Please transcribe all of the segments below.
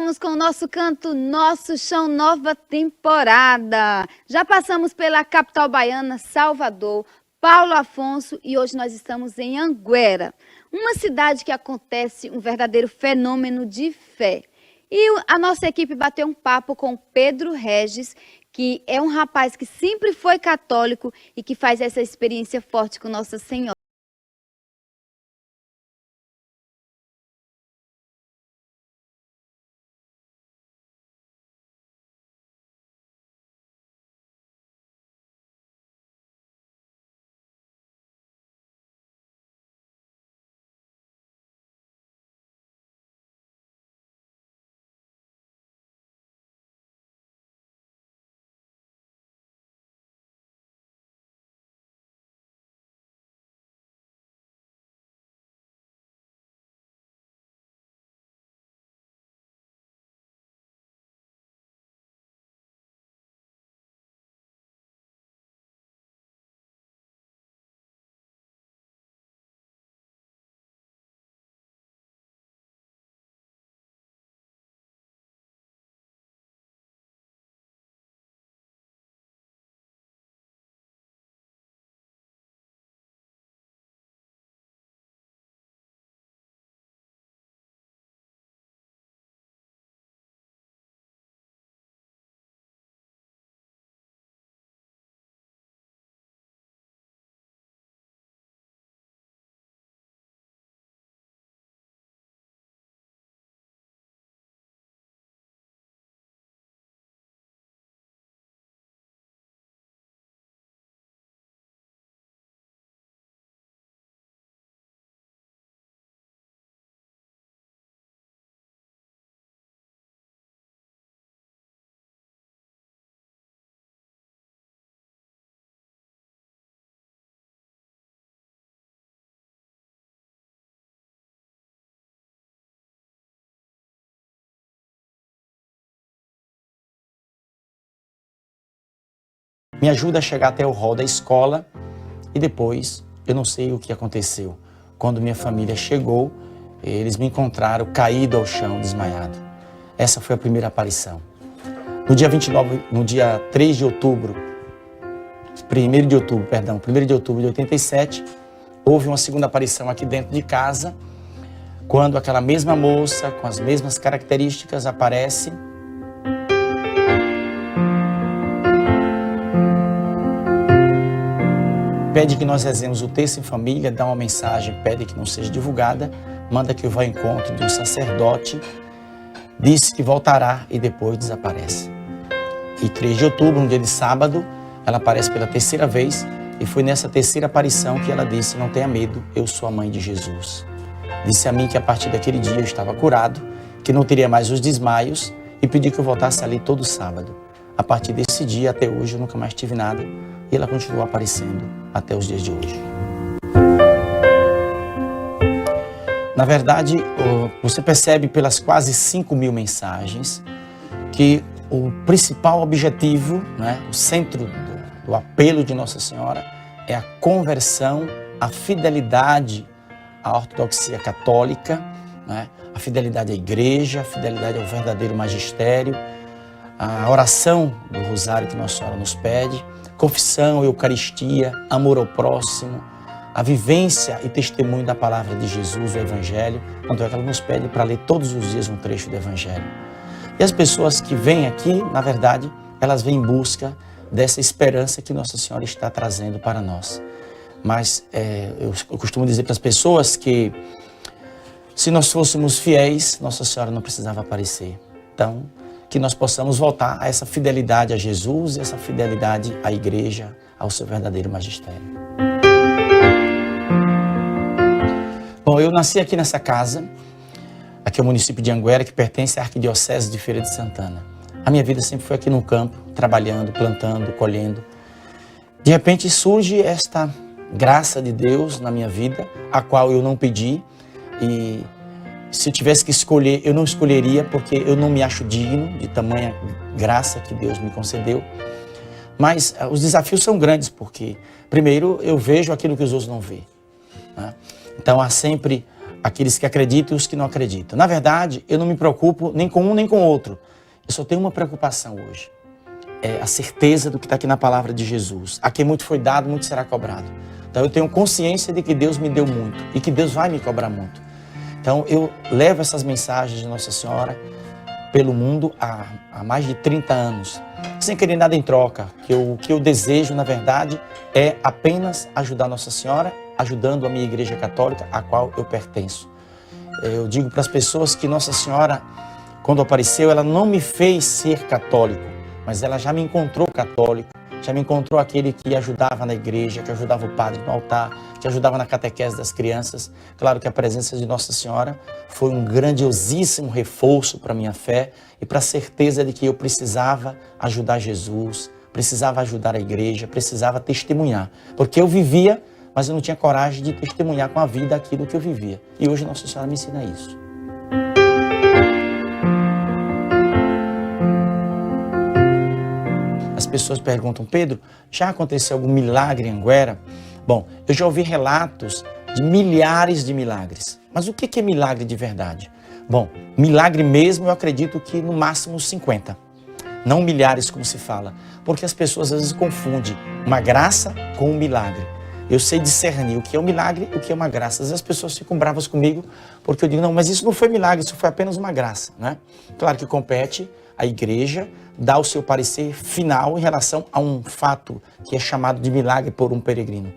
voltamos com o nosso canto Nosso Chão, nova temporada. Já passamos pela capital baiana, Salvador, Paulo Afonso, e hoje nós estamos em Anguera, uma cidade que acontece um verdadeiro fenômeno de fé. E a nossa equipe bateu um papo com Pedro Regis, que é um rapaz que sempre foi católico e que faz essa experiência forte com Nossa Senhora. Me ajuda a chegar até o hall da escola e depois eu não sei o que aconteceu. Quando minha família chegou, eles me encontraram caído ao chão, desmaiado. Essa foi a primeira aparição. No dia 3 de outubro, 1º de outubro de 87, houve uma segunda aparição aqui dentro de casa, quando aquela mesma moça, com as mesmas características, aparece. Pede que nós rezemos o texto em família, dá uma mensagem, pede que não seja divulgada, manda que eu vá ao encontro de um sacerdote, diz que voltará e depois desaparece. E 3 de outubro, um dia de sábado, ela aparece pela terceira vez e foi nessa terceira aparição que ela disse: não tenha medo, eu sou a mãe de Jesus. Disse a mim que a partir daquele dia eu estava curado, que não teria mais os desmaios e pediu que eu voltasse ali todo sábado. A partir desse dia até hoje eu nunca mais tive nada e ela continuou aparecendo até os dias de hoje. Na verdade, você percebe pelas quase 5.000 mensagens que o principal objetivo, né, o centro do apelo de Nossa Senhora é a conversão, a fidelidade à ortodoxia católica, né, a fidelidade à igreja, a fidelidade ao verdadeiro magistério, a oração do rosário que Nossa Senhora nos pede, confissão, eucaristia, amor ao próximo, a vivência e testemunho da palavra de Jesus, o Evangelho, tanto é que ela nos pede para ler todos os dias um trecho do Evangelho. E as pessoas que vêm aqui, na verdade, elas vêm em busca dessa esperança que Nossa Senhora está trazendo para nós. Mas eu costumo dizer para as pessoas que se nós fôssemos fiéis, Nossa Senhora não precisava aparecer. Então, que nós possamos voltar a essa fidelidade a Jesus e essa fidelidade à igreja, ao seu verdadeiro magistério. Bom, eu nasci aqui nessa casa, aqui é o município de Anguera, que pertence à Arquidiocese de Feira de Santana. A minha vida sempre foi aqui no campo, trabalhando, plantando, colhendo. De repente surge esta graça de Deus na minha vida, a qual eu não pedi, e se eu tivesse que escolher, eu não escolheria, porque eu não me acho digno de tamanha graça que Deus me concedeu. Mas os desafios são grandes, porque primeiro eu vejo aquilo que os outros não veem, né? Então há sempre aqueles que acreditam e os que não acreditam. Na verdade, eu não me preocupo nem com um nem com o outro. Eu só tenho uma preocupação hoje. É a certeza do que está aqui na palavra de Jesus. A quem muito foi dado, muito será cobrado. Então eu tenho consciência de que Deus me deu muito e que Deus vai me cobrar muito. Então eu levo essas mensagens de Nossa Senhora pelo mundo há mais de 30 anos, sem querer nada em troca. O que eu desejo, na verdade, é apenas ajudar Nossa Senhora, ajudando a minha Igreja Católica, a qual eu pertenço. Eu digo para as pessoas que Nossa Senhora, quando apareceu, ela não me fez ser católico, mas ela já me encontrou católico, já me encontrou aquele que ajudava na igreja, que ajudava o padre no altar, que ajudava na catequese das crianças. Claro que a presença de Nossa Senhora foi um grandiosíssimo reforço para a minha fé e para a certeza de que eu precisava ajudar Jesus, precisava ajudar a igreja, precisava testemunhar. Porque eu vivia, mas eu não tinha coragem de testemunhar com a vida aquilo que eu vivia. E hoje Nossa Senhora me ensina isso. As pessoas perguntam, Pedro, já aconteceu algum milagre em Anguera? Bom, eu já ouvi relatos de milhares de milagres. Mas o que é milagre de verdade? Bom, milagre mesmo eu acredito que no máximo 50. Não milhares como se fala. Porque as pessoas às vezes confundem uma graça com um milagre. Eu sei discernir o que é um milagre e o que é uma graça. Às vezes as pessoas ficam bravas comigo porque eu digo, não, mas isso não foi milagre, isso foi apenas uma graça, né? Claro que compete à igreja dar o seu parecer final em relação a um fato que é chamado de milagre por um peregrino.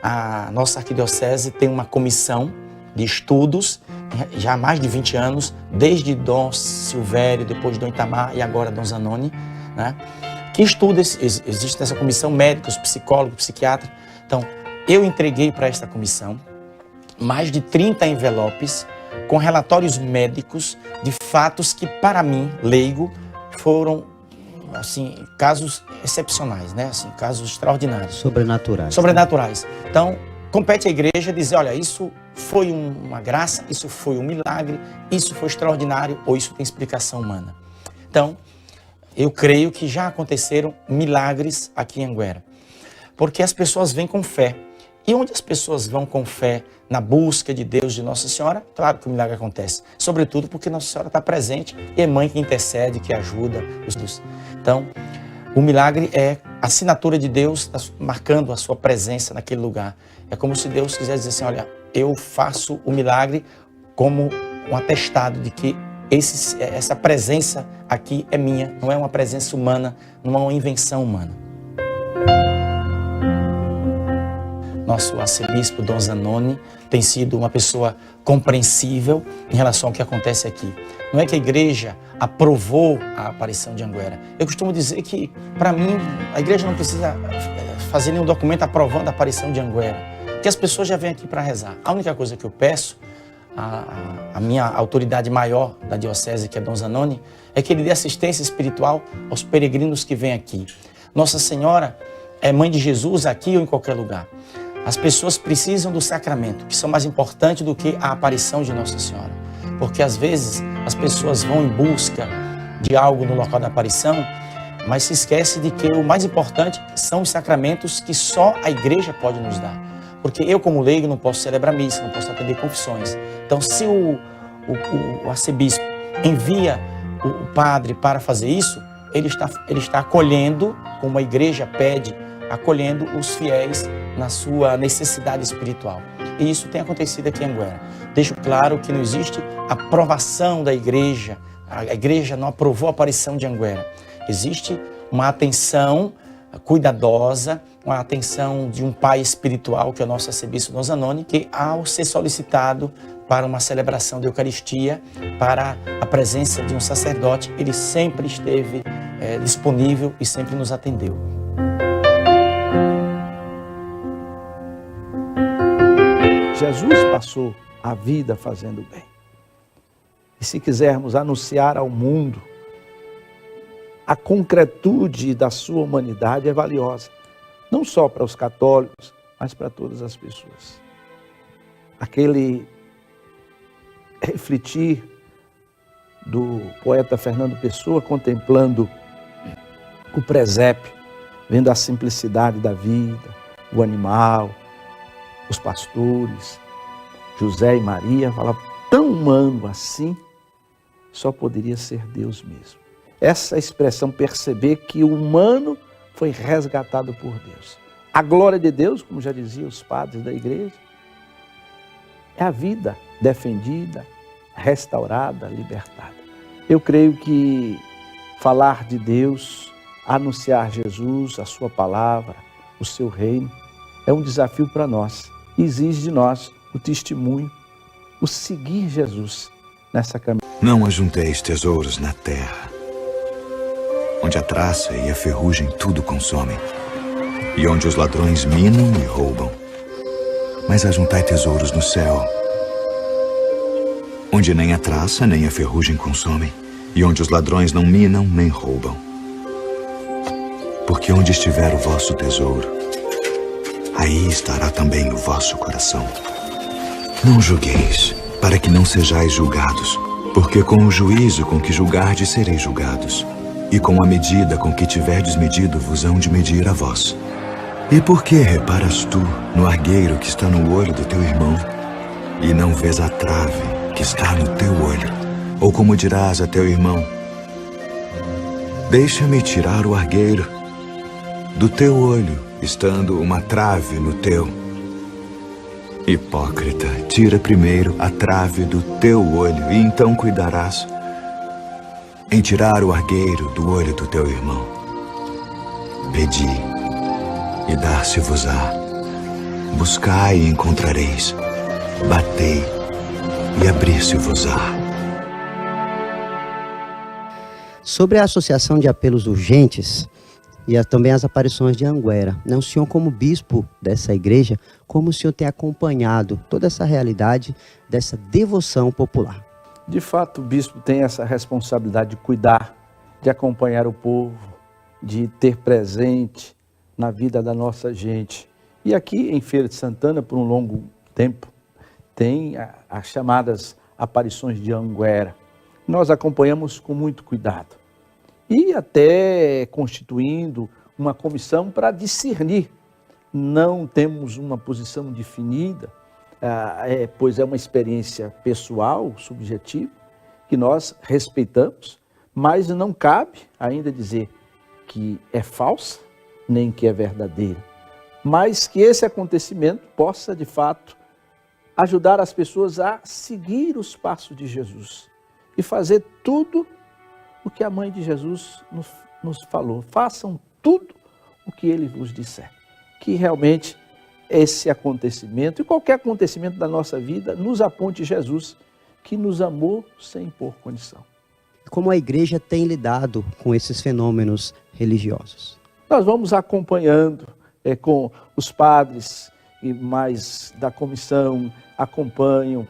A nossa arquidiocese tem uma comissão de estudos, já há mais de 20 anos, desde Dom Silvério, depois Dom Itamar e agora Dom Zanoni, né? Que estuda, existe nessa comissão médicos, psicólogos, psiquiatras. Então, eu entreguei para esta comissão mais de 30 envelopes com relatórios médicos de fatos que, para mim, leigo, foram, assim, casos excepcionais, né? Assim, casos extraordinários. Sobrenaturais. Sobrenaturais. Então, compete à igreja dizer, olha, isso foi uma graça, isso foi um milagre, isso foi extraordinário ou isso tem explicação humana. Então, eu creio que já aconteceram milagres aqui em Anguera. Porque as pessoas vêm com fé. E onde as pessoas vão com fé na busca de Deus, de Nossa Senhora, claro que o milagre acontece. Sobretudo porque Nossa Senhora está presente e é mãe que intercede, que ajuda os Deus. Então, o milagre é a assinatura de Deus marcando a sua presença naquele lugar. É como se Deus quisesse dizer assim, olha, eu faço o milagre como um atestado de que essa presença aqui é minha, não é uma presença humana, não é uma invenção humana. Nosso arcebispo Dom Zanoni tem sido uma pessoa compreensível em relação ao que acontece aqui. Não é que a igreja aprovou a aparição de Anguera. Eu costumo dizer que, para mim, a igreja não precisa fazer nenhum documento aprovando a aparição de Anguera, que as pessoas já vêm aqui para rezar. A única coisa que eu peço, a minha autoridade maior da diocese, que é Dom Zanoni, é que ele dê assistência espiritual aos peregrinos que vêm aqui. Nossa Senhora é mãe de Jesus aqui ou em qualquer lugar. As pessoas precisam do sacramento, que são mais importantes do que a aparição de Nossa Senhora. Porque às vezes as pessoas vão em busca de algo no local da aparição, mas se esquece de que o mais importante são os sacramentos que só a igreja pode nos dar. Porque eu, como leigo, não posso celebrar missa, não posso atender confissões. Então, se o arcebispo envia o padre para fazer isso, ele está acolhendo, como a igreja pede, acolhendo os fiéis na sua necessidade espiritual. E isso tem acontecido aqui em Anguera. Deixo claro que não existe aprovação da igreja. A igreja não aprovou a aparição de Anguera. Existe uma atenção cuidadosa, uma atenção de um pai espiritual, que é o nosso arcebispo Dom Zanoni, que ao ser solicitado para uma celebração de Eucaristia, para a presença de um sacerdote, ele sempre esteve disponível e sempre nos atendeu. Jesus passou a vida fazendo bem. E se quisermos anunciar ao mundo, a concretude da sua humanidade é valiosa. Não só para os católicos, mas para todas as pessoas. Aquele refletir do poeta Fernando Pessoa, contemplando o presépio, vendo a simplicidade da vida, o animal, os pastores, José e Maria, falava, tão humano assim, só poderia ser Deus mesmo. Essa expressão, perceber que o humano foi resgatado por Deus. A glória de Deus, como já diziam os padres da igreja, é a vida defendida, restaurada, libertada. Eu creio que falar de Deus, anunciar Jesus, a sua palavra, o seu reino, é um desafio para nós. Exige de nós o testemunho, o seguir Jesus nessa caminhada. Não ajunteis tesouros na terra, onde a traça e a ferrugem tudo consomem, e onde os ladrões minam e roubam. Mas ajuntai tesouros no céu, onde nem a traça nem a ferrugem consomem, e onde os ladrões não minam nem roubam. Porque onde estiver o vosso tesouro, aí estará também o vosso coração. Não julgueis, para que não sejais julgados, porque com o juízo com que julgardes sereis julgados, e com a medida com que tiverdes medido vos hão de medir a vós. E por que reparas tu no argueiro que está no olho do teu irmão, e não vês a trave que está no teu olho? Ou como dirás a teu irmão, deixa-me tirar o argueiro do teu olho, estando uma trave no teu? Hipócrita, tira primeiro a trave do teu olho, e então cuidarás em tirar o argueiro do olho do teu irmão. Pedi, e dar-se-vos-á. Buscai e encontrareis. Batei, e abrir-se-vos-á. Sobre a Associação de Apelos Urgentes e também as aparições de Anguera, né? O senhor, como bispo dessa igreja, como o senhor tem acompanhado toda essa realidade dessa devoção popular? De fato, o bispo tem essa responsabilidade de cuidar, de acompanhar o povo, de ter presente na vida da nossa gente. E aqui em Feira de Santana, por um longo tempo, tem as chamadas aparições de Anguera. Nós acompanhamos com muito cuidado. E até constituindo uma comissão para discernir. Não temos uma posição definida, pois é uma experiência pessoal, subjetiva, que nós respeitamos, mas não cabe ainda dizer que é falsa, nem que é verdadeira. Mas que esse acontecimento possa, de fato, ajudar as pessoas a seguir os passos de Jesus e fazer tudo o que a mãe de Jesus nos falou. Façam tudo o que ele vos disser. Que realmente esse acontecimento e qualquer acontecimento da nossa vida nos aponte Jesus, que nos amou sem impor condição. Como a igreja tem lidado com esses fenômenos religiosos? Nós vamos acompanhando com os padres e mais da comissão, acompanham,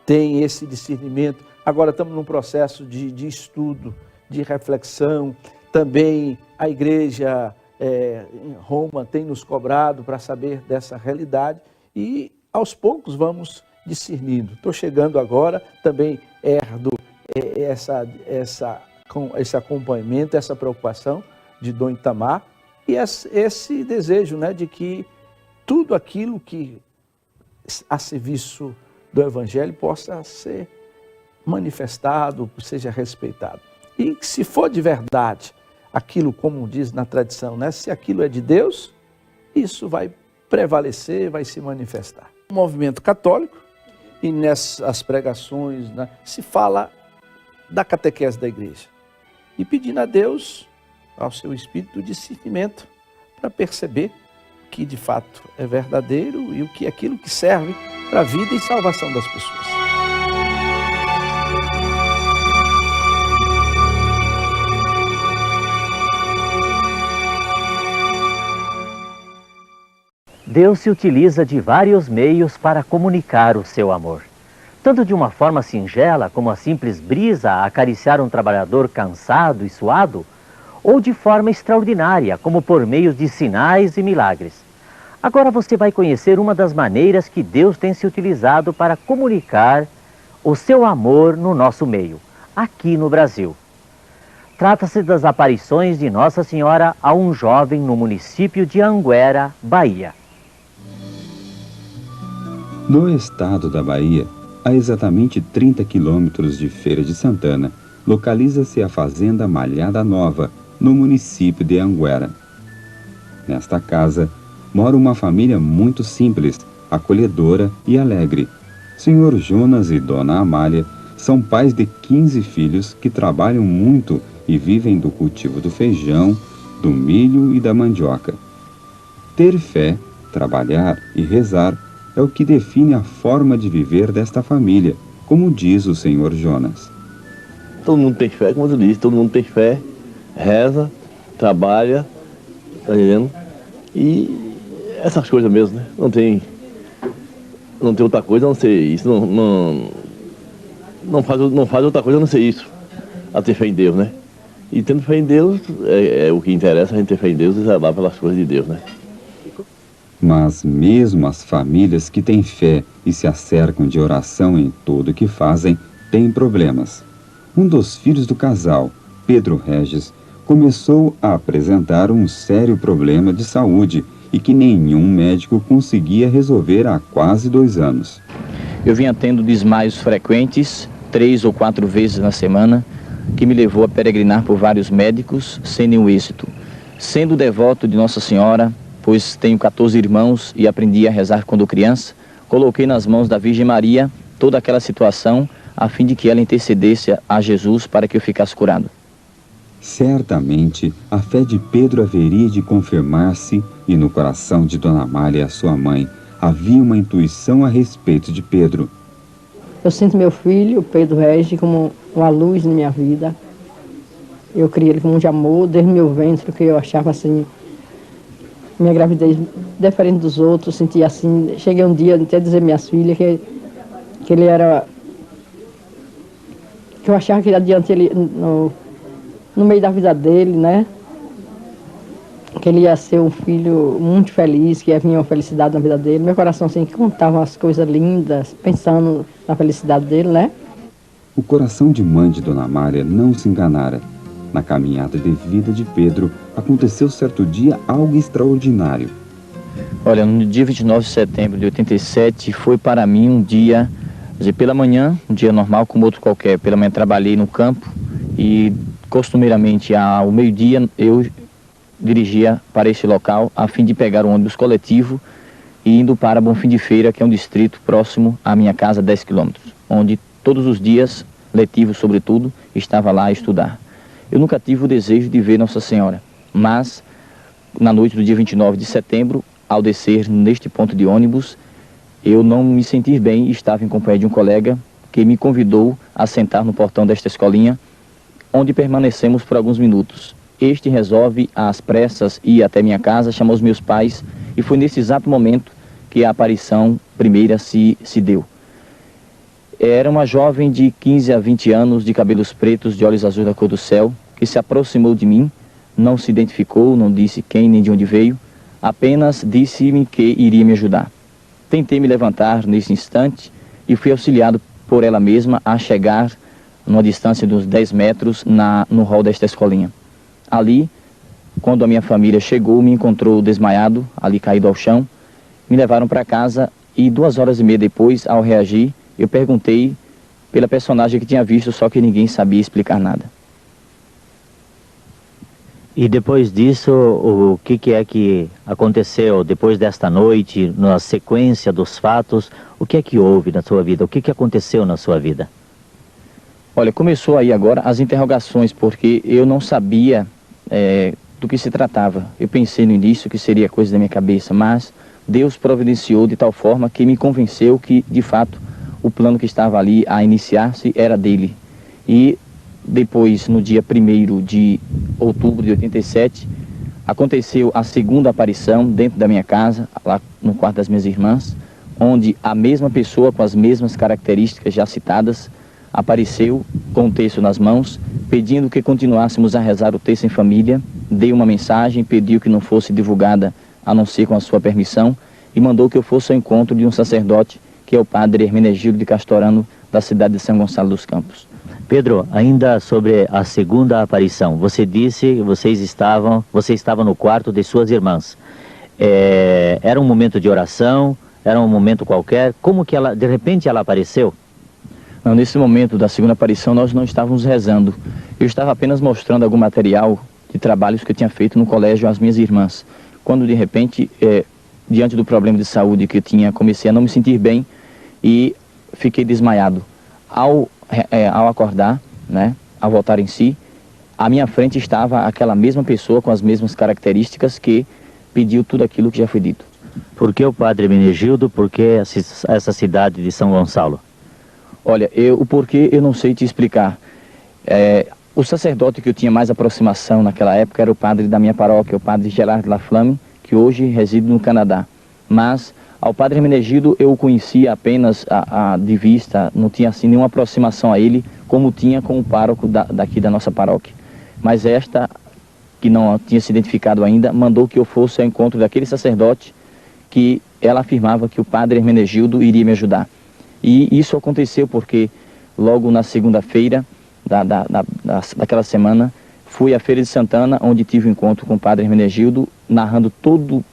tem esse discernimento. Agora estamos num processo de estudo, de reflexão. Também a igreja em Roma tem nos cobrado para saber dessa realidade e aos poucos vamos discernindo. Estou chegando agora, também herdo esse acompanhamento, essa preocupação de Dom Itamar e esse desejo, né, de que tudo aquilo que a serviço do Evangelho possa ser manifestado, seja respeitado. E se for de verdade, aquilo, como diz na tradição, né, se aquilo é de Deus, isso vai prevalecer, vai se manifestar. O movimento católico, e nessas pregações, né, se fala da catequese da igreja. E pedindo a Deus, ao seu Espírito, o discernimento para perceber que de fato é verdadeiro e o que é aquilo que serve para a vida e salvação das pessoas. Deus se utiliza de vários meios para comunicar o seu amor. Tanto de uma forma singela, como a simples brisa a acariciar um trabalhador cansado e suado, ou de forma extraordinária, como por meio de sinais e milagres. Agora você vai conhecer uma das maneiras que Deus tem se utilizado para comunicar o seu amor no nosso meio, aqui no Brasil. Trata-se das aparições de Nossa Senhora a um jovem no município de Anguera, Bahia. No estado da Bahia, a exatamente 30 quilômetros de Feira de Santana, localiza-se a Fazenda Malhada Nova, no município de Anguera. Nesta casa, mora uma família muito simples, acolhedora e alegre. Senhor Jonas e Dona Amália são pais de 15 filhos que trabalham muito e vivem do cultivo do feijão, do milho e da mandioca. Ter fé, trabalhar e rezar é o que define a forma de viver desta família, como diz o Senhor Jonas. Todo mundo tem fé, como eu disse, todo mundo tem fé, reza, trabalha, tá entendendo? E essas coisas mesmo, né? Não tem outra coisa a não ser isso, não faz outra coisa a não ser isso, a ter fé em Deus, né? E tendo fé em Deus, é o que interessa, a gente ter fé em Deus e zelar pelas coisas de Deus, né? Mas mesmo as famílias que têm fé e se acercam de oração em tudo o que fazem, têm problemas. Um dos filhos do casal, Pedro Regis, começou a apresentar um sério problema de saúde e que nenhum médico conseguia resolver há quase 2 anos. Eu vinha tendo desmaios frequentes, 3 ou 4 vezes na semana, que me levou a peregrinar por vários médicos sem nenhum êxito. Sendo devoto de Nossa Senhora, pois tenho 14 irmãos e aprendi a rezar quando criança, coloquei nas mãos da Virgem Maria toda aquela situação a fim de que ela intercedesse a Jesus para que eu ficasse curado. Certamente, a fé de Pedro haveria de confirmar-se e no coração de Dona Amália, sua mãe, havia uma intuição a respeito de Pedro. Eu sinto meu filho, Pedro Regis, como uma luz na minha vida. Eu criei ele com muito amor, desde meu ventre, que eu achava assim, minha gravidez diferente dos outros, sentia assim. Cheguei um dia até a dizer às minhas filhas que ele era... que eu achava que adiante ele, no meio da vida dele, né? Que ele ia ser um filho muito feliz, que ia vir uma felicidade na vida dele. Meu coração assim contava as coisas lindas, pensando na felicidade dele, né? O coração de mãe de Dona Amália não se enganara. Na caminhada de vida de Pedro, aconteceu certo dia algo extraordinário. Olha, no dia 29 de setembro de 87, foi para mim um dia, quer dizer, pela manhã, um dia normal como outro qualquer. Pela manhã trabalhei no campo e, costumeiramente, ao meio-dia, eu dirigia para esse local a fim de pegar um ônibus coletivo e indo para Bonfim de Feira, que é um distrito próximo à minha casa, 10 quilômetros, onde todos os dias, letivos sobretudo, estava lá a estudar. Eu nunca tive o desejo de ver Nossa Senhora, mas na noite do dia 29 de setembro, ao descer neste ponto de ônibus, eu não me senti bem e estava em companhia de um colega que me convidou a sentar no portão desta escolinha, onde permanecemos por alguns minutos. Este resolve, às pressas, ir até minha casa, chamou os meus pais e foi nesse exato momento que a aparição primeira se deu. Era uma jovem de 15 a 20 anos, de cabelos pretos, de olhos azuis da cor do céu, que se aproximou de mim, não se identificou, não disse quem nem de onde veio, apenas disse-me que iria me ajudar. Tentei me levantar nesse instante e fui auxiliado por ela mesma a chegar numa distância de uns 10 metros no hall desta escolinha. Ali, quando a minha família chegou, me encontrou desmaiado, ali caído ao chão, me levaram para casa e 2 horas e meia depois, ao reagir, eu perguntei pela personagem que tinha visto, só que ninguém sabia explicar nada. E depois disso, o que é que aconteceu depois desta noite, na sequência dos fatos? O que é que houve na sua vida? O que aconteceu na sua vida? Olha, começou aí agora as interrogações, porque eu não sabia do que se tratava. Eu pensei no início que seria coisa da minha cabeça, mas Deus providenciou de tal forma que me convenceu que, de fato, o plano que estava ali a iniciar-se era dele. E depois, no dia 1º de outubro de 87, aconteceu a segunda aparição dentro da minha casa, lá no quarto das minhas irmãs, onde a mesma pessoa com as mesmas características já citadas apareceu com o texto nas mãos, pedindo que continuássemos a rezar o texto em família, dei uma mensagem, pediu que não fosse divulgada a não ser com a sua permissão e mandou que eu fosse ao encontro de um sacerdote, que é o padre Hermenegildo de Castorano, da cidade de São Gonçalo dos Campos. Pedro, ainda sobre a segunda aparição, você disse que você estava no quarto de suas irmãs. Era um momento de oração, Era um momento qualquer? Como que ela, de repente, ela apareceu? Não, nesse momento da segunda aparição nós não estávamos rezando. Eu estava apenas mostrando algum material de trabalhos que eu tinha feito no colégio às minhas irmãs. Quando de repente, diante do problema de saúde que eu tinha, comecei a não me sentir bem e fiquei desmaiado. Ao acordar, né, ao voltar em si, à minha frente estava aquela mesma pessoa com as mesmas características que pediu tudo aquilo que já foi dito. Por que o Padre Hermenegildo? Por que essa cidade de São Gonçalo? Olha, o porquê eu não sei te explicar. O sacerdote que eu tinha mais aproximação naquela época era o padre da minha paróquia, o padre Gerard Laflamme, que hoje reside no Canadá. Mas ao Padre Hermenegildo eu o conhecia apenas de vista, não tinha assim nenhuma aproximação a ele, como tinha com o pároco daqui da nossa paróquia. Mas esta, que não tinha se identificado ainda, mandou que eu fosse ao encontro daquele sacerdote que ela afirmava que o Padre Hermenegildo iria me ajudar. E isso aconteceu porque logo na segunda-feira daquela semana fui à Feira de Santana, onde tive um encontro com o Padre Hermenegildo, narrando tudo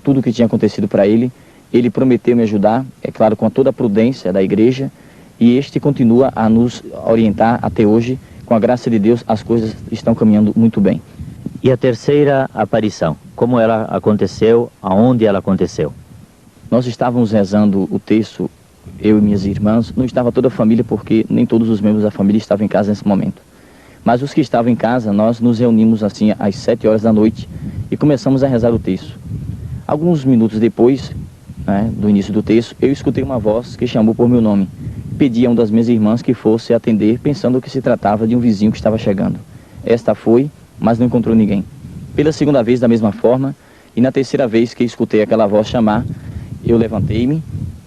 o que tinha acontecido para ele. Ele prometeu me ajudar, é claro, com toda a prudência da igreja, e este continua a nos orientar até hoje. Com a graça de Deus, as coisas estão caminhando muito bem. E a terceira aparição, como ela aconteceu, aonde ela aconteceu? Nós estávamos rezando o terço, eu e minhas irmãs, não estava toda a família porque nem todos os membros da família estavam em casa nesse momento. Mas os que estavam em casa, nós nos reunimos assim às 7 horas da noite e começamos a rezar o terço. Alguns minutos depois, do início do terço, eu escutei uma voz que chamou por meu nome. Pedi a uma das minhas irmãs que fosse atender, pensando que se tratava de um vizinho que estava chegando. Esta foi, mas não encontrou ninguém. Pela segunda vez, da mesma forma, e na terceira vez que escutei aquela voz chamar, eu levantei-me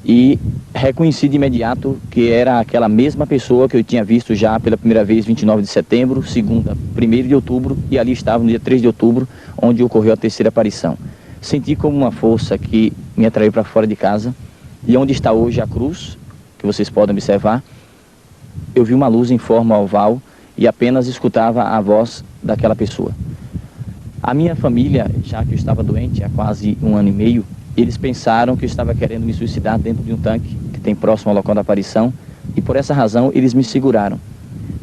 e reconheci de imediato que era aquela mesma pessoa que eu tinha visto já pela primeira vez 29 de setembro, segunda, 1º de outubro, e ali estava no dia 3 de outubro, onde ocorreu a terceira aparição. Senti como uma força que me atraiu para fora de casa, e onde está hoje a cruz, que vocês podem observar, eu vi uma luz em forma oval e apenas escutava a voz daquela pessoa. A minha família, já que eu estava doente há quase 1 ano e meio, eles pensaram que eu estava querendo me suicidar dentro de um tanque que tem próximo ao local da aparição, e por essa razão eles me seguraram.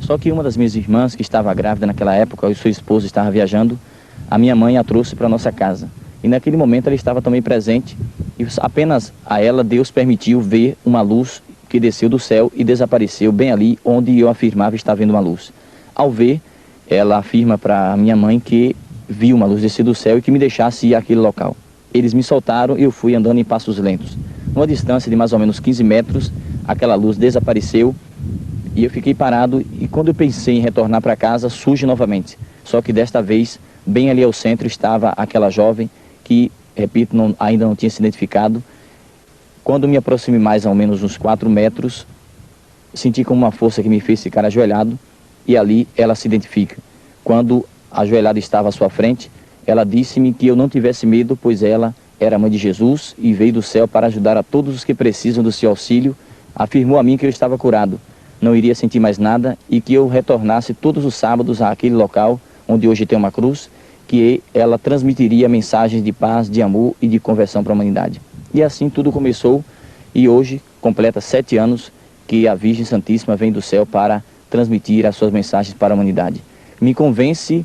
Só que uma das minhas irmãs, que estava grávida naquela época, e sua esposa estava viajando, a minha mãe a trouxe para nossa casa. E naquele momento ela estava também presente, e apenas a ela Deus permitiu ver uma luz que desceu do céu e desapareceu bem ali onde eu afirmava estar vendo uma luz. Ao ver, ela afirma para minha mãe que viu uma luz descer do céu e que me deixasse ir àquele local. Eles me soltaram e eu fui andando em passos lentos. Numa distância de mais ou menos 15 metros, aquela luz desapareceu e eu fiquei parado, e quando eu pensei em retornar para casa, surge novamente. Só que desta vez, bem ali ao centro, estava aquela jovem que, repito, ainda não tinha se identificado. Quando me aproximei mais ou menos uns 4 metros, senti como uma força que me fez ficar ajoelhado, e ali ela se identifica. Quando a ajoelhada estava à sua frente, ela disse-me que eu não tivesse medo, pois ela era a mãe de Jesus e veio do céu para ajudar a todos os que precisam do seu auxílio. Afirmou a mim que eu estava curado, não iria sentir mais nada e que eu retornasse todos os sábados àquele local onde hoje tem uma cruz, que ela transmitiria mensagens de paz, de amor e de conversão para a humanidade. E assim tudo começou, e hoje completa 7 anos que a Virgem Santíssima vem do céu para transmitir as suas mensagens para a humanidade. Me convence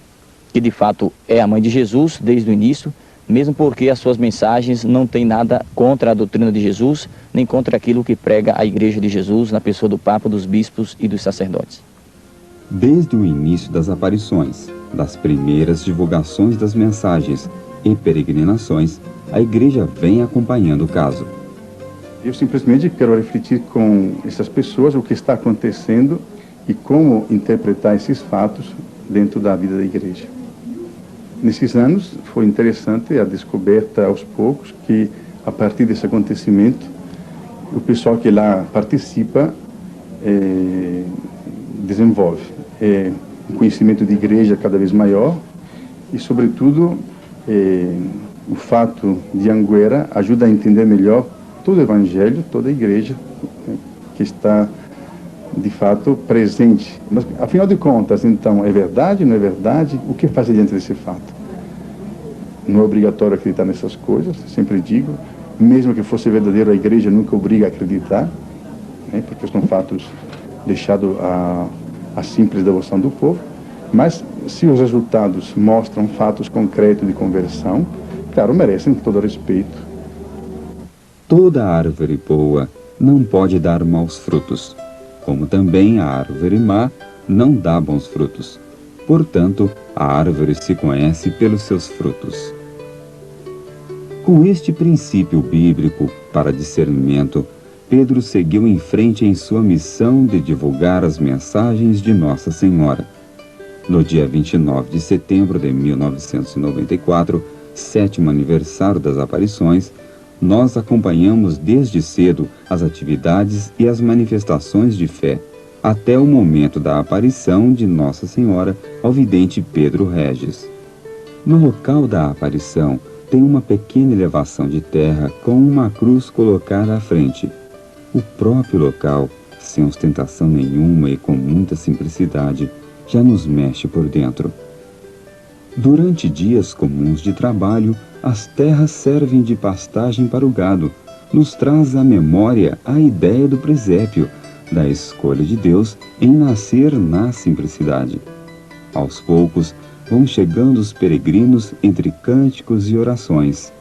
que de fato é a mãe de Jesus desde o início, mesmo porque as suas mensagens não têm nada contra a doutrina de Jesus, nem contra aquilo que prega a Igreja de Jesus na pessoa do Papa, dos bispos e dos sacerdotes. Desde o início das aparições, das primeiras divulgações das mensagens e peregrinações, a Igreja vem acompanhando o caso. Eu simplesmente quero refletir com essas pessoas o que está acontecendo e como interpretar esses fatos dentro da vida da Igreja. Nesses anos foi interessante a descoberta aos poucos que, a partir desse acontecimento, o pessoal que lá participa desenvolve um conhecimento de igreja cada vez maior e, sobretudo, o fato de Anguera ajuda a entender melhor todo o Evangelho, toda a igreja que está, de fato, presente. Mas, afinal de contas, então, é verdade, não é verdade? O que fazer diante desse fato? Não é obrigatório acreditar nessas coisas, sempre digo, mesmo que fosse verdadeiro, a igreja nunca obriga a acreditar, né, porque são fatos deixados à simples devoção do povo. Mas se os resultados mostram fatos concretos de conversão, claro, merecem todo respeito. Toda árvore boa não pode dar maus frutos, como também a árvore má não dá bons frutos. Portanto, a árvore se conhece pelos seus frutos. Com este princípio bíblico para discernimento, Pedro seguiu em frente em sua missão de divulgar as mensagens de Nossa Senhora. No dia 29 de setembro de 1994, 7º aniversário das aparições, nós acompanhamos desde cedo as atividades e as manifestações de fé, até o momento da aparição de Nossa Senhora ao vidente Pedro Regis. No local da aparição, tem uma pequena elevação de terra com uma cruz colocada à frente. O próprio local, sem ostentação nenhuma e com muita simplicidade, já nos mexe por dentro. Durante dias comuns de trabalho, as terras servem de pastagem para o gado. Nos traz à memória a ideia do presépio, da escolha de Deus em nascer na simplicidade. Aos poucos, vão chegando os peregrinos entre cânticos e orações.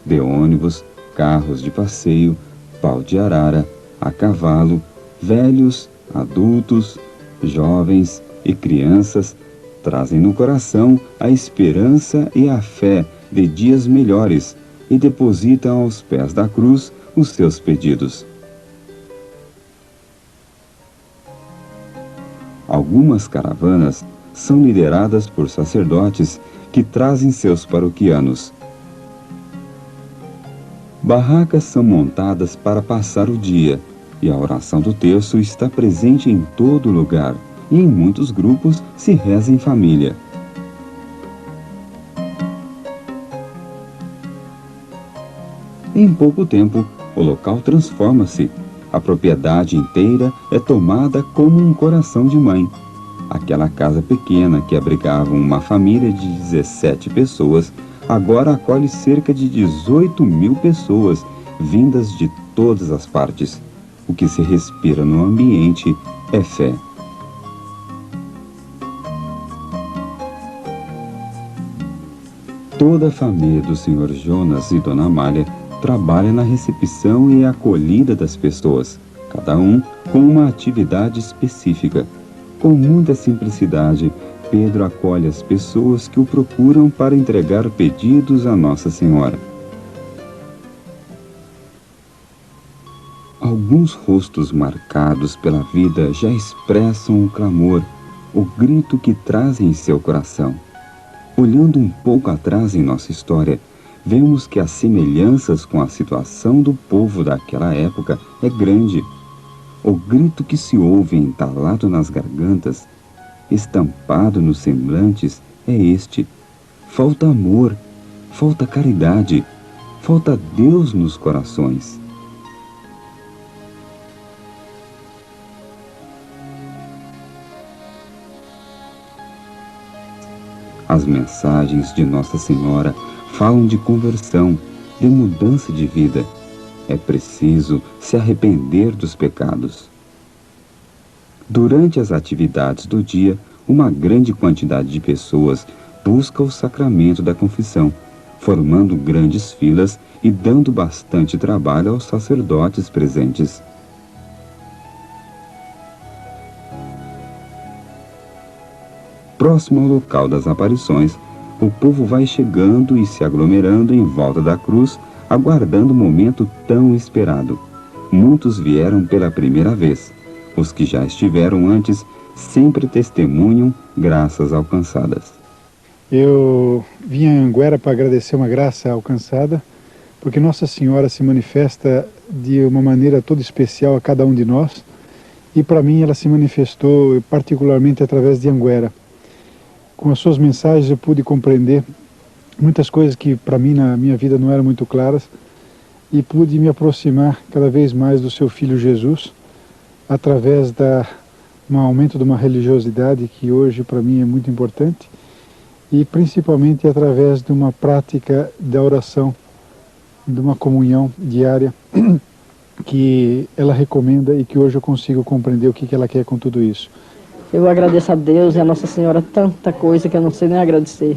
De ônibus, carros de passeio, pau de arara, a cavalo, velhos, adultos, jovens e crianças trazem no coração a esperança e a fé de dias melhores e depositam aos pés da cruz os seus pedidos. Algumas caravanas são lideradas por sacerdotes que trazem seus paroquianos. Barracas são montadas para passar o dia, e a oração do terço está presente em todo lugar, e em muitos grupos se reza em família. Em pouco tempo, o local transforma-se. A propriedade inteira é tomada como um coração de mãe. Aquela casa pequena que abrigava uma família de 17 pessoas, agora acolhe cerca de 18.000 pessoas, vindas de todas as partes. O que se respira no ambiente é fé. Toda a família do Sr. Jonas e Dona Amália trabalha na recepção e acolhida das pessoas, cada um com uma atividade específica. Com muita simplicidade, Pedro acolhe as pessoas que o procuram para entregar pedidos a Nossa Senhora. Alguns rostos marcados pela vida já expressam o clamor, o grito que trazem em seu coração. Olhando um pouco atrás em nossa história, vemos que as semelhanças com a situação do povo daquela época é grande. O grito que se ouve entalado nas gargantas, estampado nos semblantes, é este: falta amor, falta caridade, falta Deus nos corações. As mensagens de Nossa Senhora falam de conversão, de mudança de vida. É preciso se arrepender dos pecados. Durante as atividades do dia, uma grande quantidade de pessoas busca o sacramento da confissão, formando grandes filas e dando bastante trabalho aos sacerdotes presentes. Próximo ao local das aparições, o povo vai chegando e se aglomerando em volta da cruz, aguardando o momento tão esperado. Muitos vieram pela primeira vez. Os que já estiveram antes sempre testemunham graças alcançadas. Eu vim a Anguera para agradecer uma graça alcançada, porque Nossa Senhora se manifesta de uma maneira toda especial a cada um de nós, e para mim ela se manifestou particularmente através de Anguera. Com as suas mensagens eu pude compreender muitas coisas que para mim na minha vida não eram muito claras, e pude me aproximar cada vez mais do seu Filho Jesus, através um aumento de uma religiosidade que hoje para mim é muito importante, e principalmente através de uma prática da oração de uma comunhão diária que ela recomenda e que hoje eu consigo compreender o que ela quer com tudo isso. Eu agradeço a Deus e a Nossa Senhora tanta coisa que eu não sei nem agradecer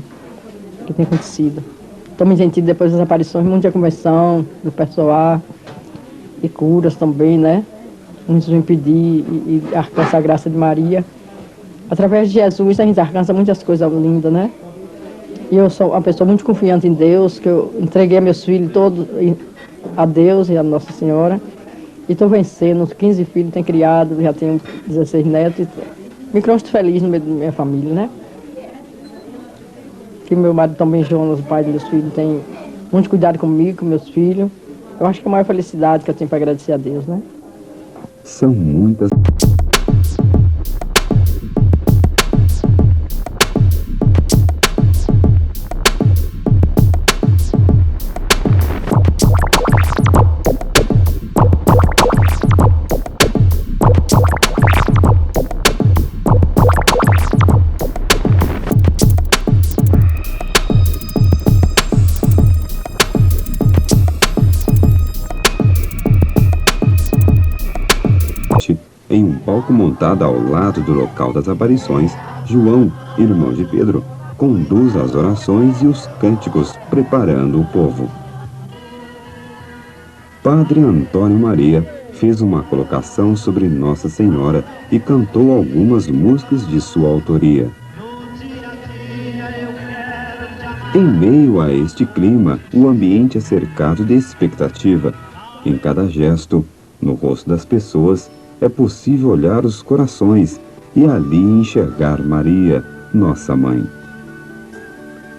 que tem acontecido. Estou me sentindo depois das aparições, muita conversão do pessoal e curas também, né? Muitos vêm pedir e alcançar a graça de Maria. Através de Jesus a gente alcança muitas coisas lindas, né? E eu sou uma pessoa muito confiante em Deus, que eu entreguei meus filhos todos a Deus e a Nossa Senhora. E estou vencendo, 15 filhos tenho criado, já tenho 16 netos. Me consto feliz no meio da minha família, né? Que meu marido também, Jonas, o pai dos meus filhos, tem muito cuidado comigo, com meus filhos. Eu acho que é a maior felicidade que eu tenho para agradecer a Deus, né? São muitas. Em um palco montado ao lado do local das aparições, João, irmão de Pedro, conduz as orações e os cânticos, preparando o povo. Padre Antônio Maria fez uma colocação sobre Nossa Senhora e cantou algumas músicas de sua autoria. Em meio a este clima, o ambiente é cercado de expectativa. Em cada gesto, no rosto das pessoas, é possível olhar os corações e ali enxergar Maria, nossa mãe.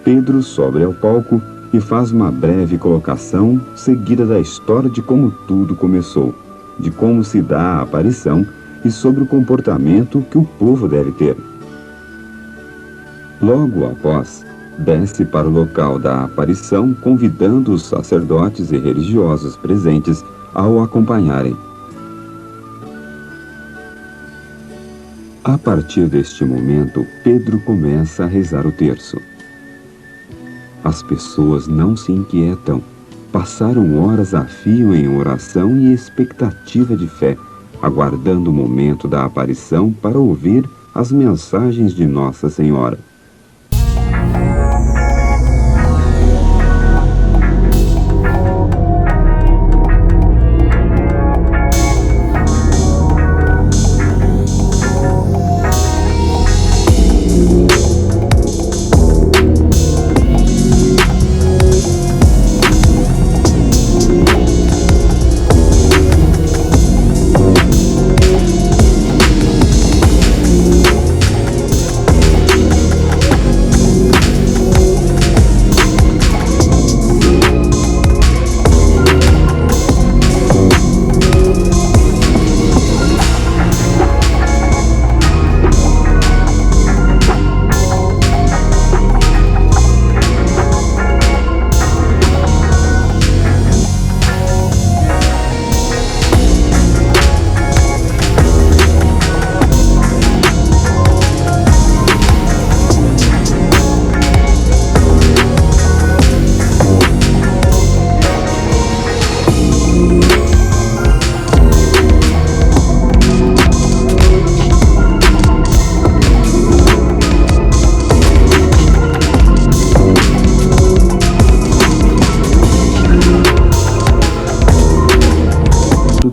Pedro sobe ao palco e faz uma breve colocação seguida da história de como tudo começou, de como se dá a aparição e sobre o comportamento que o povo deve ter. Logo após, desce para o local da aparição, convidando os sacerdotes e religiosos presentes a o acompanharem. A partir deste momento, Pedro começa a rezar o terço. As pessoas não se inquietam. Passaram horas a fio em oração e expectativa de fé, aguardando o momento da aparição para ouvir as mensagens de Nossa Senhora.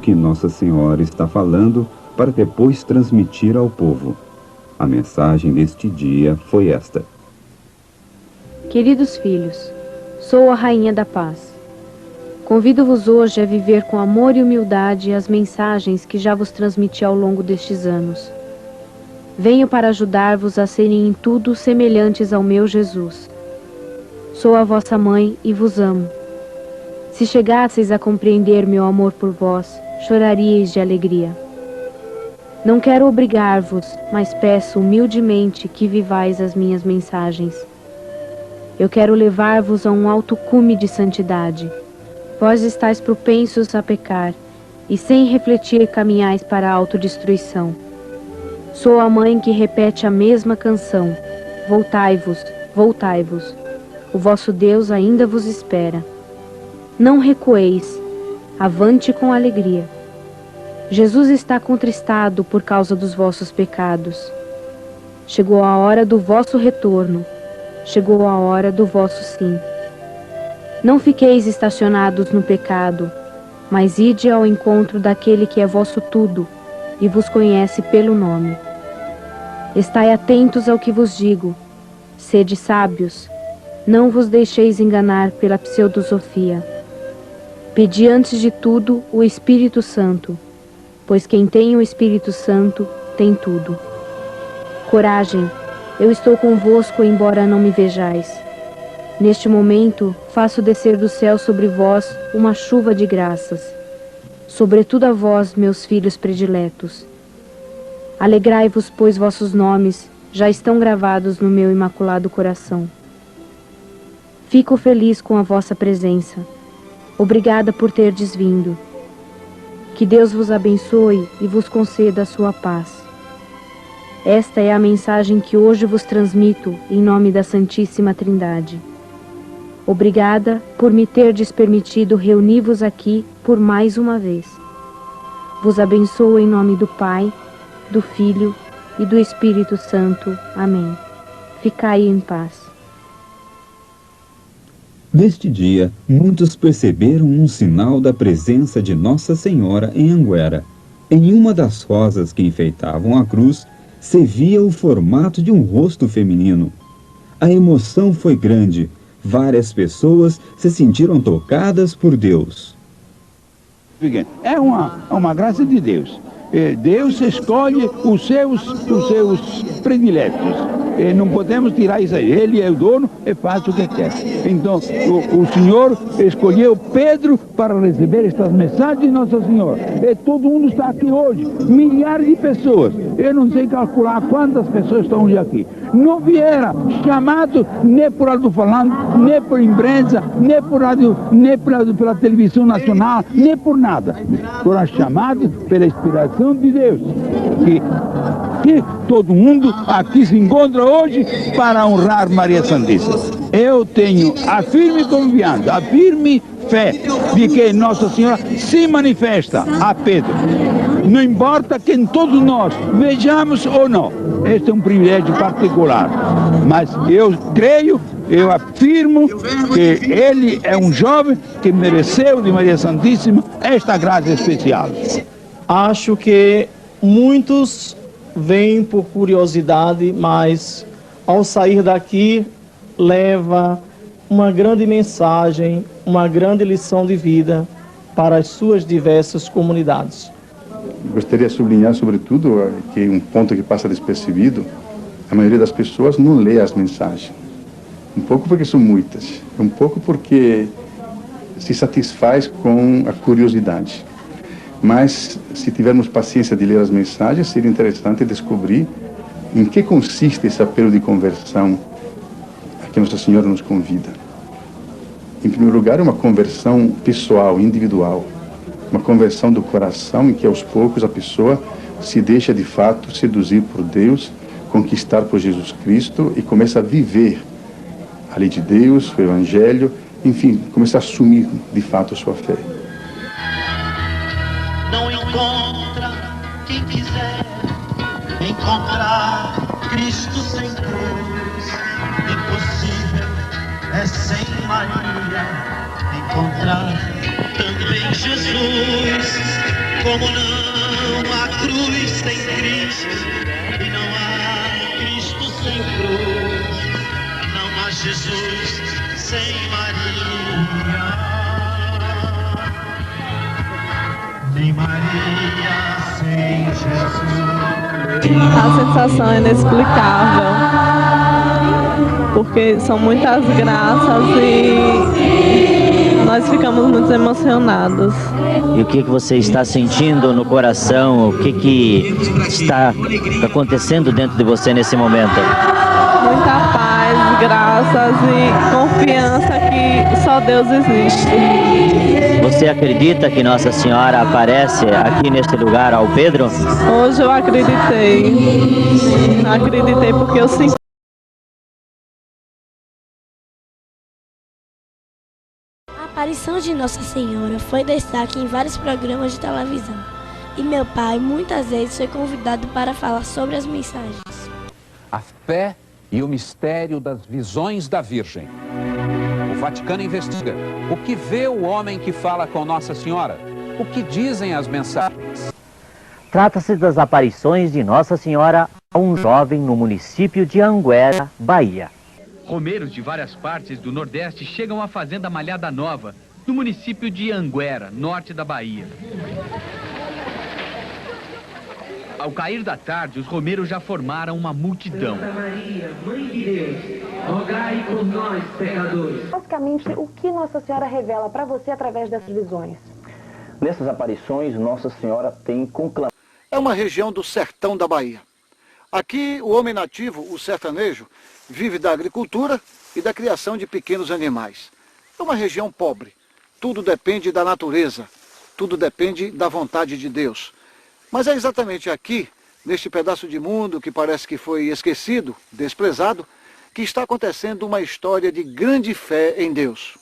Que Nossa Senhora está falando para depois transmitir ao povo. A mensagem deste dia foi esta: Queridos filhos, sou a Rainha da Paz. Convido-vos hoje a viver com amor e humildade as mensagens que já vos transmiti ao longo destes anos. Venho para ajudar-vos a serem em tudo semelhantes ao meu Jesus. Sou a vossa mãe e vos amo. Se chegasseis a compreender meu amor por vós, choraríeis de alegria. Não quero obrigar-vos, mas peço humildemente que vivais as minhas mensagens. Eu quero levar-vos a um alto cume de santidade. Vós estáis propensos a pecar, e sem refletir caminhais para a autodestruição. Sou a mãe que repete a mesma canção. Voltai-vos, voltai-vos. O vosso Deus ainda vos espera. Não recueis, avante com alegria. Jesus está contristado por causa dos vossos pecados. Chegou a hora do vosso retorno, chegou a hora do vosso sim. Não fiqueis estacionados no pecado, mas ide ao encontro daquele que é vosso tudo e vos conhece pelo nome. Estai atentos ao que vos digo, sede sábios, não vos deixeis enganar pela pseudosofia. Pedi antes de tudo o Espírito Santo, pois quem tem o Espírito Santo tem tudo. Coragem, eu estou convosco, embora não me vejais. Neste momento, faço descer do céu sobre vós uma chuva de graças. Sobretudo a vós, meus filhos prediletos. Alegrai-vos, pois vossos nomes já estão gravados no meu imaculado coração. Fico feliz com a vossa presença. Obrigada por terdes vindo. Que Deus vos abençoe e vos conceda a sua paz. Esta é a mensagem que hoje vos transmito em nome da Santíssima Trindade. Obrigada por me terdes permitido reunir-vos aqui por mais uma vez. Vos abençoo em nome do Pai, do Filho e do Espírito Santo. Amém. Ficai em paz. Neste dia, muitos perceberam um sinal da presença de Nossa Senhora em Anguera. Em uma das rosas que enfeitavam a cruz, se via o formato de um rosto feminino. A emoção foi grande. Várias pessoas se sentiram tocadas por Deus. É uma graça de Deus. Deus escolhe os seus prediletos. Não podemos tirar isso aí. Ele é o dono e faz o que quer. Então, o Senhor escolheu Pedro para receber estas mensagens de Nossa Senhora. E todo mundo está aqui hoje. Milhares de pessoas. Eu não sei calcular quantas pessoas estão hoje aqui. Não vieram chamados nem por alto-falante, nem por imprensa, nem por rádio, nem pela televisão nacional, nem por nada. Foram chamados pela inspiração de Deus. Que todo mundo aqui se encontra hoje para honrar Maria Santíssima. Eu tenho a firme confiança, a firme fé de que Nossa Senhora se manifesta a Pedro. Não importa quem todos nós vejamos ou não. Este é um privilégio particular. Mas eu creio, eu afirmo que ele é um jovem que mereceu de Maria Santíssima esta graça especial. Acho que muitos vêm por curiosidade, mas ao sair daqui leva uma grande mensagem, uma grande lição de vida para as suas diversas comunidades. Gostaria de sublinhar, sobretudo, que um ponto que passa despercebido, a maioria das pessoas não lê as mensagens. Um pouco porque são muitas, um pouco porque se satisfaz com a curiosidade. Mas, se tivermos paciência de ler as mensagens, seria interessante descobrir em que consiste esse apelo de conversão a que Nossa Senhora nos convida. Em primeiro lugar, é uma conversão pessoal, individual. Uma conversão do coração em que, aos poucos, a pessoa se deixa, de fato, seduzir por Deus, conquistar por Jesus Cristo e começa a viver a lei de Deus, o Evangelho, enfim, começa a assumir, de fato, a sua fé. Não encontra quem quiser encontrar Cristo sem cruz. Impossível é sem Maria encontrar também Jesus. Como não há cruz sem Cristo e não há Cristo sem cruz, não há Jesus sem Maria. Nem Maria sem Jesus. A sensação é inexplicável, porque são muitas graças e nós ficamos muito emocionados. E o que você está sentindo no coração? O que está acontecendo dentro de você nesse momento? Muita paz, graças e confiança que só Deus existe. Você acredita que Nossa Senhora aparece aqui neste lugar ao Pedro? Hoje eu acreditei. Acreditei porque eu senti. A aparição de Nossa Senhora foi destaque em vários programas de televisão. E meu pai muitas vezes foi convidado para falar sobre as mensagens. A fé e o mistério das visões da Virgem. O Vaticano investiga. O que vê o homem que fala com Nossa Senhora? O que dizem as mensagens? Trata-se das aparições de Nossa Senhora a um jovem no município de Anguera, Bahia. Romeiros de várias partes do Nordeste chegam à Fazenda Malhada Nova, no município de Anguera, norte da Bahia. Ao cair da tarde, os romeiros já formaram uma multidão. Santa Maria, Mãe de Deus, rogai por nós, pecadores. Basicamente, o que Nossa Senhora revela para você através dessas visões? Nessas aparições, Nossa Senhora tem conclamado. É uma região do sertão da Bahia. Aqui, o homem nativo, o sertanejo, vive da agricultura e da criação de pequenos animais. É uma região pobre. Tudo depende da natureza. Tudo depende da vontade de Deus. Mas é exatamente aqui, neste pedaço de mundo que parece que foi esquecido, desprezado, que está acontecendo uma história de grande fé em Deus.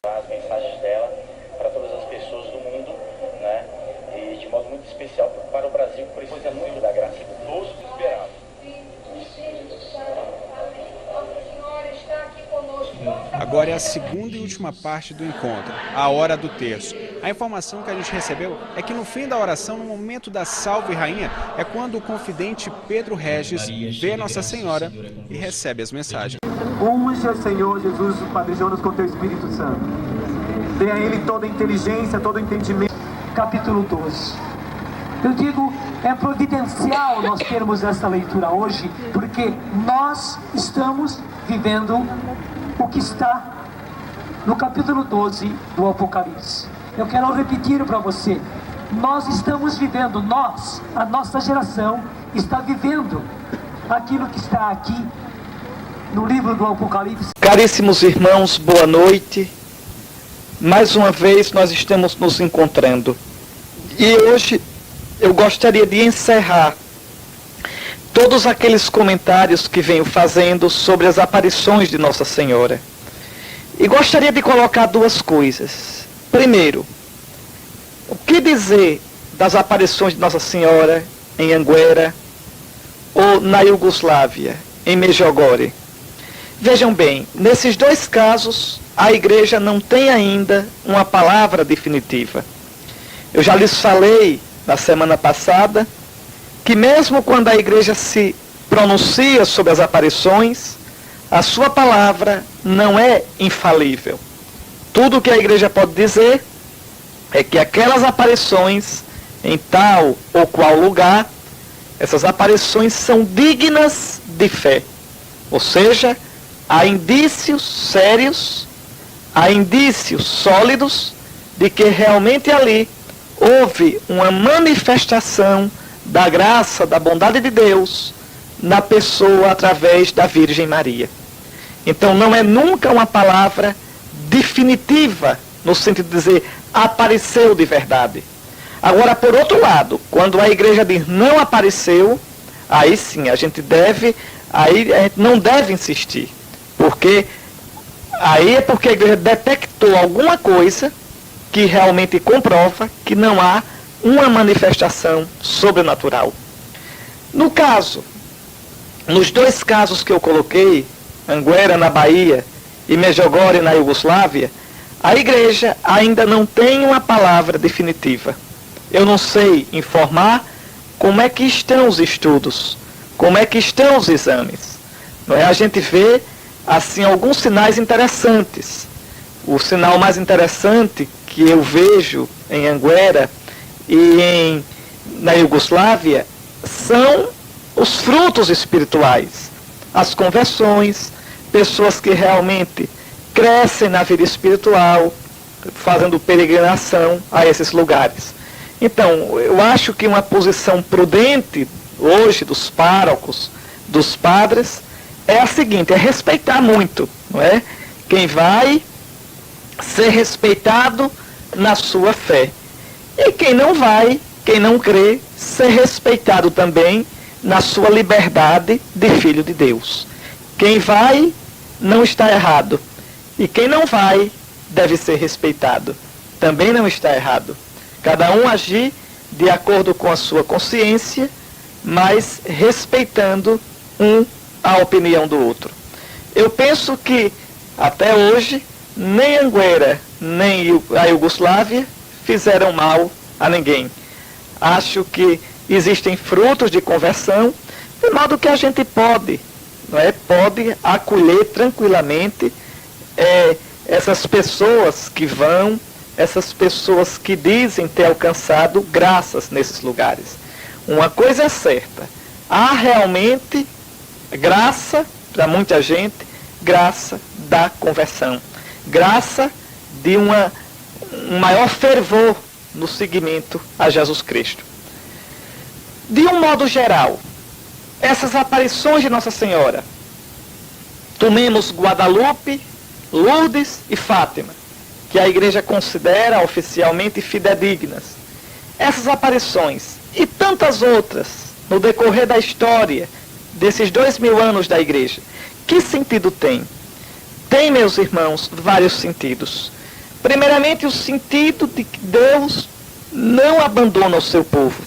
As mensagens dela para todas as pessoas do mundo, né? E de modo muito especial para o Brasil, que precisa muito da graça do povo esperado. Agora é a segunda e última parte do encontro, a hora do terço. A informação que a gente recebeu é que no fim da oração, no momento da Salve Rainha, é quando o confidente Pedro Regis vê Nossa Senhora e recebe as mensagens. Unge ao Senhor Jesus, Padre Jonas, com teu Espírito Santo. Dê a Ele toda a inteligência, todo o entendimento. Capítulo 12. Eu digo, é providencial nós termos essa leitura hoje, porque nós estamos vivendo o que está no capítulo 12 do Apocalipse. Eu quero repetir para você, nós estamos vivendo, a nossa geração está vivendo aquilo que está aqui no livro do Apocalipse. Caríssimos irmãos, boa noite. Mais uma vez nós estamos nos encontrando. E hoje eu gostaria de encerrar todos aqueles comentários que venho fazendo sobre as aparições de Nossa Senhora. E gostaria de colocar duas coisas. Primeiro, o que dizer das aparições de Nossa Senhora em Anguera ou na Iugoslávia, em Medjugorje? Vejam bem, nesses dois casos, a Igreja não tem ainda uma palavra definitiva. Eu já lhes falei na semana passada que mesmo quando a Igreja se pronuncia sobre as aparições, a sua palavra não é infalível. Tudo o que a Igreja pode dizer é que aquelas aparições em tal ou qual lugar, essas aparições são dignas de fé. Ou seja, há indícios sérios, há indícios sólidos de que realmente ali houve uma manifestação da graça, da bondade de Deus na pessoa através da Virgem Maria. Então não é nunca uma palavra definitiva, no sentido de dizer, apareceu de verdade. Agora, por outro lado, quando a Igreja diz não apareceu, aí sim, a gente não deve insistir. Porque aí é porque a Igreja detectou alguma coisa que realmente comprova que não há uma manifestação sobrenatural. Nos dois casos que eu coloquei, Anguera na Bahia e Medjugorje na Iugoslávia, a Igreja ainda não tem uma palavra definitiva. Eu não sei informar como é que estão os estudos, como é que estão os exames. Não é? A gente vê assim alguns sinais interessantes. O sinal mais interessante que eu vejo em Anguera e na Iugoslávia são os frutos espirituais, as conversões, pessoas que realmente crescem na vida espiritual, fazendo peregrinação a esses lugares. Então, eu acho que uma posição prudente hoje dos párocos, dos padres, é a seguinte, é respeitar muito, não é? Quem vai ser respeitado na sua fé. E quem não vai, quem não crê, ser respeitado também na sua liberdade de filho de Deus. Quem vai, não está errado. E quem não vai, deve ser respeitado. Também não está errado. Cada um agir de acordo com a sua consciência, mas respeitando a opinião do outro. Eu penso que, até hoje, nem Anguera, nem a Iugoslávia fizeram mal a ninguém. Acho que existem frutos de conversão, de modo que a gente pode acolher tranquilamente essas pessoas que vão, essas pessoas que dizem ter alcançado graças nesses lugares. Uma coisa é certa, há realmente graça para muita gente, graça da conversão, graça de um maior fervor no seguimento a Jesus Cristo. De um modo geral, essas aparições de Nossa Senhora, tomemos Guadalupe, Lourdes e Fátima, que a Igreja considera oficialmente fidedignas. Essas aparições e tantas outras no decorrer da história desses 2000 anos da Igreja, que sentido tem? Tem, meus irmãos, vários sentidos. Primeiramente, o sentido de que Deus não abandona o seu povo.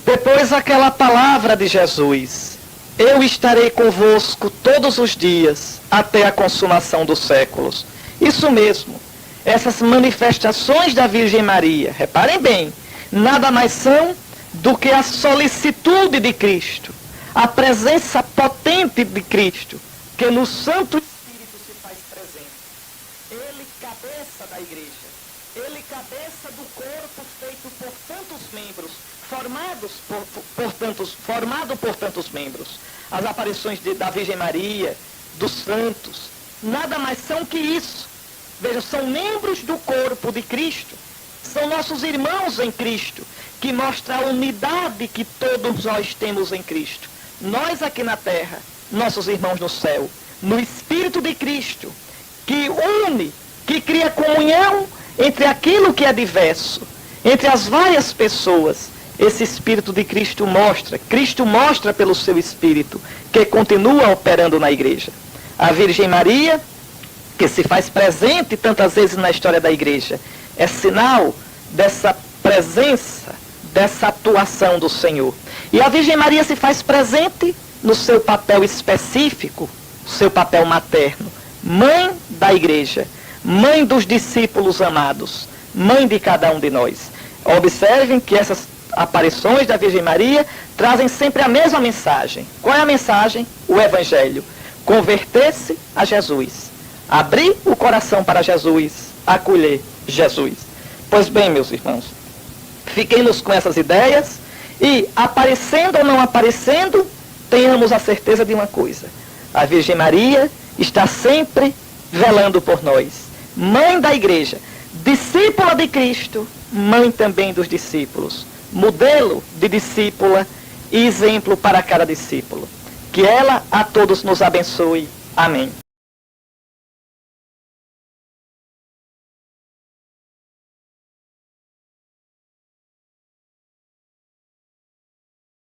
Depois, aquela palavra de Jesus: eu estarei convosco todos os dias, até a consumação dos séculos. Isso mesmo, essas manifestações da Virgem Maria, reparem bem, nada mais são do que a solicitude de Cristo, a presença potente de Cristo, que no Santo Espírito se faz presente. Ele, cabeça da Igreja, ele, cabeça do corpo feito por tantos membros, formado por tantos membros. As aparições da Virgem Maria, dos santos, nada mais são que isso. Vejam, são membros do corpo de Cristo, são nossos irmãos em Cristo, que mostra a unidade que todos nós temos em Cristo. Nós aqui na terra, nossos irmãos no céu, no Espírito de Cristo, que une, que cria comunhão entre aquilo que é diverso, entre as várias pessoas. Esse Espírito de Cristo mostra pelo seu Espírito, que continua operando na Igreja. A Virgem Maria, que se faz presente tantas vezes na história da Igreja, é sinal dessa presença, dessa atuação do Senhor. E a Virgem Maria se faz presente no seu papel específico, seu papel materno, mãe da Igreja, mãe dos discípulos amados, mãe de cada um de nós. Observem que essas aparições da Virgem Maria trazem sempre a mesma mensagem. Qual é a mensagem? O Evangelho. Converter-se a Jesus. Abrir o coração para Jesus. Acolher Jesus. Pois bem, meus irmãos, fiquemos com essas ideias e, aparecendo ou não aparecendo, tenhamos a certeza de uma coisa: a Virgem Maria está sempre velando por nós. Mãe da Igreja, discípula de Cristo, mãe também dos discípulos, modelo de discípula e exemplo para cada discípulo. Que ela a todos nos abençoe. Amém.